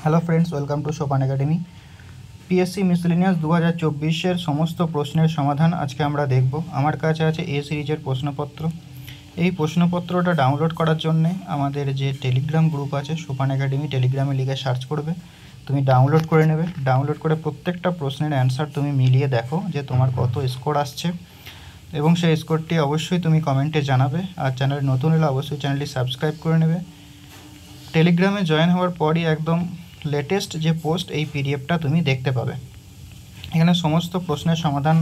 Hello friends, welcome to সোপান academy. PSC miscellaneous 2024-এর সমস্ত প্রশ্নের সমাধান আজকে আমরা দেখব। আমার কাছে আছে এ সিরিজের প্রশ্নপত্র। এই প্রশ্নপত্রটা ডাউনলোড করার জন্যে আমাদের যে টেলিগ্রাম গ্রুপ আছে সোপান একাডেমি, টেলিগ্রামে লিখে সার্চ করবে, তুমি ডাউনলোড করে নেবে। ডাউনলোড করে প্রত্যেকটা প্রশ্নের অ্যান্সার তুমি মিলিয়ে দেখো যে তোমার কত স্কোর আসছে, এবং সেই স্কোরটি অবশ্যই তুমি কমেন্টে জানাবে। আর চ্যানেল নতুন হলে অবশ্যই চ্যানেলটি সাবস্ক্রাইব করে নেবে। টেলিগ্রামে জয়েন হওয়ার পরই একদম লেটেস্ট যে পোস্ট, এই পিডিএফটা তুমি দেখতে পাবে। এখানে সমস্ত প্রশ্নের সমাধান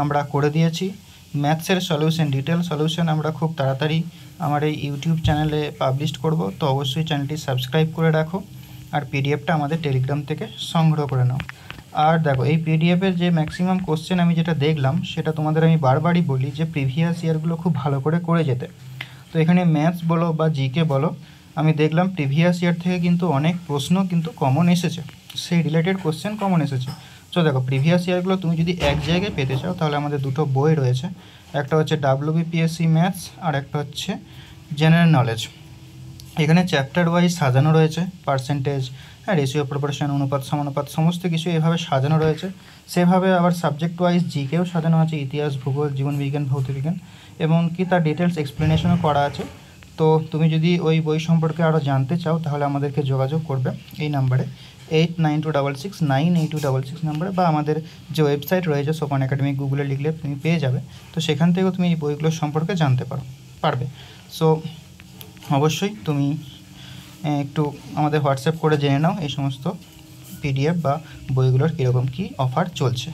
আমরা করে দিয়েছি। ম্যাথসের সলিউশন, ডিটেল সলিউশন আমরা খুব তাড়াতাড়ি আমার এই ইউটিউব চ্যানেলে পাবলিশ করব, তো অবশ্যই চ্যানেলটি সাবস্ক্রাইব করে রাখো আর পিডিএফটা আমাদের টেলিগ্রাম থেকে সংগ্রহ করে নাও। আর দেখো, এই পিডিএফের যে ম্যাক্সিমাম কোশ্চেন আমি যেটা দেখলাম, সেটা তোমাদের আমি বারবারই বলি যে প্রিভিয়াস ইয়ারগুলো খুব ভালো করে যেতে। তো এখানে ম্যাথস বলো বা জিকে বলো, আমি দেখলাম প্রিভিয়াস ইয়ার থেকে কিন্তু অনেক প্রশ্ন কিন্তু কমন এসেছে, সেই রিলেটেড কোশ্চেন কমন এসেছে। তো দেখো, প্রিভিয়াস ইয়ারগুলো তুমি যদি এক জায়গায় পেতে চাও তাহলে আমাদের দুটো বই রয়েছে, একটা হচ্ছে WBPSC ম্যাথস আর একটা হচ্ছে জেনারেল নলেজ। এখানে চ্যাপ্টার ওয়াইজ সাজানো রয়েছে, পার্সেন্টেজ, রেশিও, প্রপোর্শন, অনুপাত, সমানুপাত, সমস্ত কিছু এভাবে সাজানো রয়েছে। সেভাবে আবার সাবজেক্ট ওয়াইজ জিকেও সাজানো আছে, ইতিহাস, ভূগোল, জীবনবিজ্ঞান, ভৌতবিজ্ঞান, এবং কি তার ডিটেলস এক্সপ্লেনেশনও করা আছে। তো তুমি যদি ওই বই সম্পর্কে আরও জানতে চাও তাহলে আমাদেরকে যোগাযোগ করবে এই নাম্বারে 8926698266 নাম্বারে, বা আমাদের যে ওয়েবসাইট রয়েছে সোপান একাডেমি, গুগলে লিখলে তুমি পেয়ে যাবে। তো সেখান থেকেও তুমি এই বইগুলোর সম্পর্কে জানতে পারবে। সো অবশ্যই তুমি একটু আমাদের হোয়াটসঅ্যাপ করে জেনে নাও এই সমস্ত পিডিএফ বা বইগুলোর কীরকম কী অফার চলছে।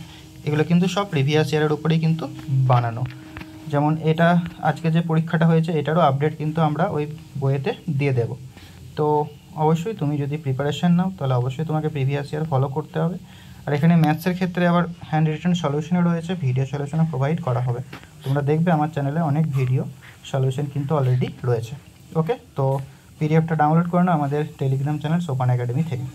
এগুলো কিন্তু সব প্রিভিয়াস ইয়ারের উপরেই কিন্তু বানানো। যেমন এটা আজকে যে পরীক্ষাটা হয়েছে, এটারও আপডেট কিন্তু আমরা ওই বইয়েতে দিয়ে দেব। তো অবশ্যই তুমি যদি প্রিপারেশান নাও তাহলে অবশ্যই তোমাকে প্রিভিয়াস ইয়ার ফলো করতে হবে। আর এখানে ম্যাথসের ক্ষেত্রে আবার হ্যান্ড রিটেন সলিউশনও রয়েছে, ভিডিও সলিউশনও প্রোভাইড করা হবে। তোমরা দেখবে আমার চ্যানেলে অনেক ভিডিও সলিউশন কিন্তু অলরেডি রয়েছে। ওকে, তো পিডিএফটা ডাউনলোড করে নাও আমাদের টেলিগ্রাম চ্যানেল সোপান একাডেমি থেকে।